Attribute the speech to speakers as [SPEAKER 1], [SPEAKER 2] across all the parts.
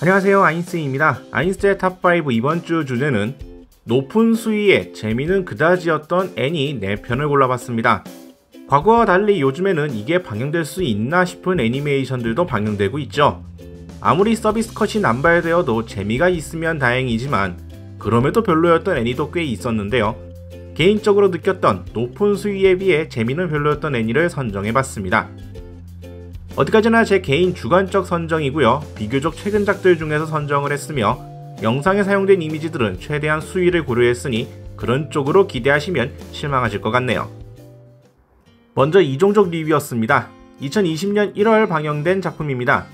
[SPEAKER 1] 안녕하세요, 아인스입니다. 아인스의 탑5 이번주 주제는 높은 수위에 재미는 그다지였던 애니 4편을 골라봤습니다. 과거와 달리 요즘에는 이게 방영될 수 있나 싶은 애니메이션들도 방영되고 있죠. 아무리 서비스 컷이 남발되어도 재미가 있으면 다행이지만 그럼에도 별로였던 애니도 꽤 있었는데요. 개인적으로 느꼈던 높은 수위에 비해 재미는 별로였던 애니를 선정해봤습니다. 어디까지나 제 개인 주관적 선정이고요. 비교적 최근작들 중에서 선정을 했으며 영상에 사용된 이미지들은 최대한 수위를 고려했으니 그런 쪽으로 기대하시면 실망하실 것 같네요. 먼저 이종족 리뷰였습니다. 2020년 1월 방영된 작품입니다.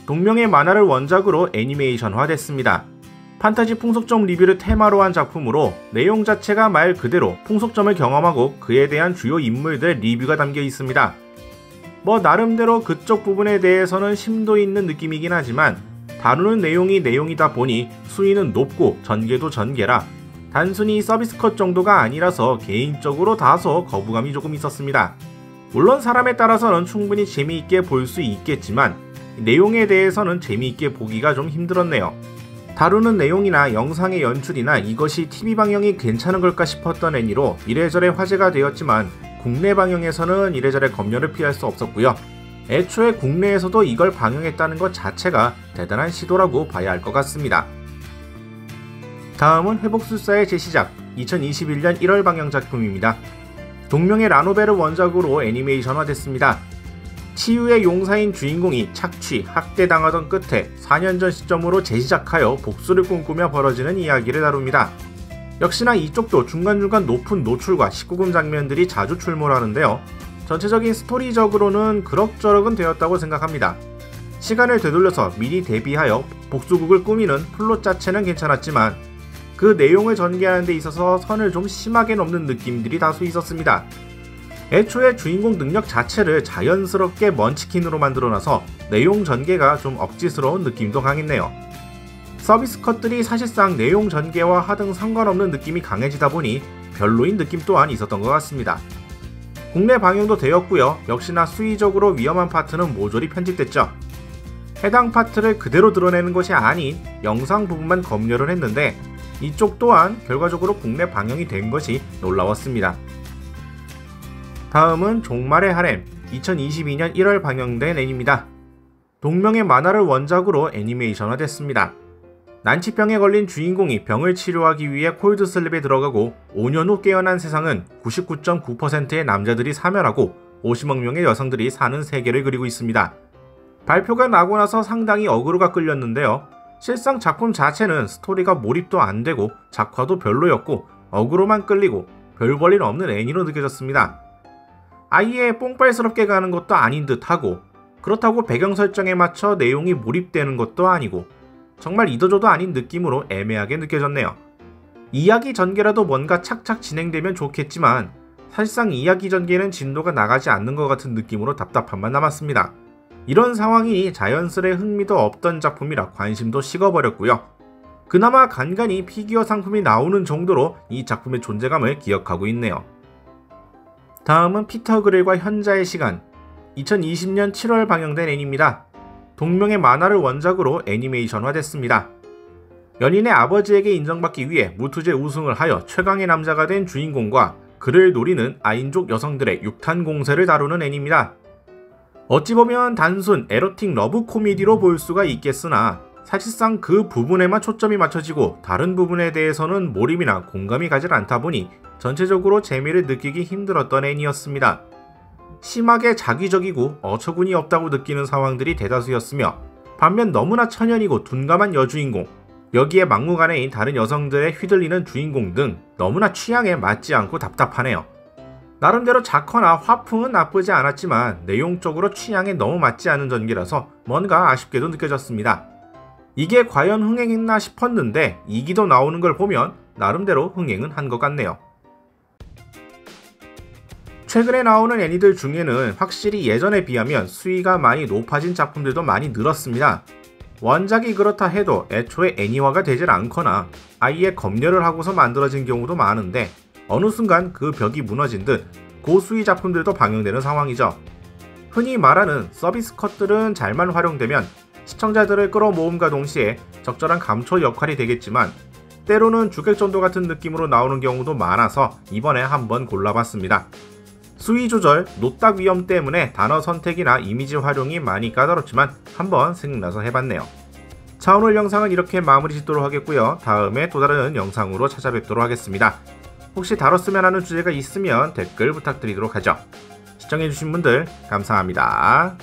[SPEAKER 1] 동명의 만화를 원작으로 애니메이션화됐습니다. 판타지 풍속점 리뷰를 테마로 한 작품으로 내용 자체가 말 그대로 풍속점을 경험하고 그에 대한 주요 인물들 리뷰가 담겨 있습니다. 나름대로 그쪽 부분에 대해서는 심도 있는 느낌이긴 하지만 다루는 내용이 내용이다 보니 수위는 높고 전개도 전개라 단순히 서비스 컷 정도가 아니라서 개인적으로 다소 거부감이 조금 있었습니다. 물론 사람에 따라서는 충분히 재미있게 볼 수 있겠지만 내용에 대해서는 재미있게 보기가 좀 힘들었네요. 다루는 내용이나 영상의 연출이나 이것이 TV 방영이 괜찮은 걸까 싶었던 애니로 이래저래 화제가 되었지만 국내 방영에서는 이래저래 검열을 피할 수 없었고요. 애초에 국내에서도 이걸 방영했다는 것 자체가 대단한 시도라고 봐야 할 것 같습니다. 다음은 회복술사의 재시작 2021년 1월 방영 작품입니다. 동명의 라노베를 원작으로 애니메이션화됐습니다. 치유의 용사인 주인공이 착취, 학대당하던 끝에 4년 전 시점으로 재시작하여 복수를 꿈꾸며 벌어지는 이야기를 다룹니다. 역시나 이쪽도 중간중간 높은 노출과 19금 장면들이 자주 출몰하는데요. 전체적인 스토리적으로는 그럭저럭은 되었다고 생각합니다. 시간을 되돌려서 미리 대비하여 복수극을 꾸미는 플롯 자체는 괜찮았지만 그 내용을 전개하는 데 있어서 선을 좀 심하게 넘는 느낌들이 다수 있었습니다. 애초에 주인공 능력 자체를 자연스럽게 먼치킨으로 만들어놔서 내용 전개가 좀 억지스러운 느낌도 강했네요. 서비스 컷들이 사실상 내용 전개와 하등 상관없는 느낌이 강해지다 보니 별로인 느낌 또한 있었던 것 같습니다. 국내 방영도 되었고요. 역시나 수위적으로 위험한 파트는 모조리 편집됐죠. 해당 파트를 그대로 드러내는 것이 아닌 영상 부분만 검열을 했는데 이쪽 또한 결과적으로 국내 방영이 된 것이 놀라웠습니다. 다음은 종말의 하렘 2022년 1월 방영된 애니입니다. 동명의 만화를 원작으로 애니메이션화됐습니다. 난치병에 걸린 주인공이 병을 치료하기 위해 콜드슬립에 들어가고 5년 후 깨어난 세상은 99.9%의 남자들이 사멸하고 50억 명의 여성들이 사는 세계를 그리고 있습니다. 발표가 나고 나서 상당히 어그로가 끌렸는데요. 실상 작품 자체는 스토리가 몰입도 안되고 작화도 별로였고 어그로만 끌리고 별 볼일 없는 애니로 느껴졌습니다. 아예 뽕빨스럽게 가는 것도 아닌 듯하고 그렇다고 배경 설정에 맞춰 내용이 몰입되는 것도 아니고 정말 이도저도 아닌 느낌으로 애매하게 느껴졌네요. 이야기 전개라도 뭔가 착착 진행되면 좋겠지만 사실상 이야기 전개는 진도가 나가지 않는 것 같은 느낌으로 답답함만 남았습니다. 이런 상황이니 자연스레 흥미도 없던 작품이라 관심도 식어버렸고요. 그나마 간간히 피규어 상품이 나오는 정도로 이 작품의 존재감을 기억하고 있네요. 다음은 피터 그릴과 현자의 시간 2020년 7월 방영된 애니입니다. 동명의 만화를 원작으로 애니메이션화됐습니다. 연인의 아버지에게 인정받기 위해 무투제 우승을 하여 최강의 남자가 된 주인공과 그를 노리는 아인족 여성들의 육탄 공세를 다루는 애니입니다. 어찌 보면 단순 에로틱 러브 코미디로 볼 수가 있겠으나 사실상 그 부분에만 초점이 맞춰지고 다른 부분에 대해서는 몰입이나 공감이 가질 않다 보니 전체적으로 재미를 느끼기 힘들었던 애니였습니다. 심하게 자기적이고 어처구니 없다고 느끼는 상황들이 대다수였으며 반면 너무나 천연이고 둔감한 여주인공, 여기에 막무가내인 다른 여성들의 휘둘리는 주인공 등 너무나 취향에 맞지 않고 답답하네요. 나름대로 작화나 화풍은 나쁘지 않았지만 내용적으로 취향에 너무 맞지 않은 전개라서 뭔가 아쉽게도 느껴졌습니다. 이게 과연 흥행했나 싶었는데 2기도 나오는 걸 보면 나름대로 흥행은 한 것 같네요. 최근에 나오는 애니들 중에는 확실히 예전에 비하면 수위가 많이 높아진 작품들도 많이 늘었습니다. 원작이 그렇다 해도 애초에 애니화가 되질 않거나 아예 검열을 하고서 만들어진 경우도 많은데 어느 순간 그 벽이 무너진 듯 고수위 작품들도 방영되는 상황이죠. 흔히 말하는 서비스 컷들은 잘만 활용되면 시청자들을 끌어모음과 동시에 적절한 감초 역할이 되겠지만 때로는 주객전도 같은 느낌으로 나오는 경우도 많아서 이번에 한번 골라봤습니다. 수위 조절, 노딱 위험 때문에 단어 선택이나 이미지 활용이 많이 까다롭지만 한번 생각나서 해봤네요. 자, 오늘 영상은 이렇게 마무리 짓도록 하겠고요. 다음에 또 다른 영상으로 찾아뵙도록 하겠습니다. 혹시 다뤘으면 하는 주제가 있으면 댓글 부탁드리도록 하죠. 시청해주신 분들 감사합니다.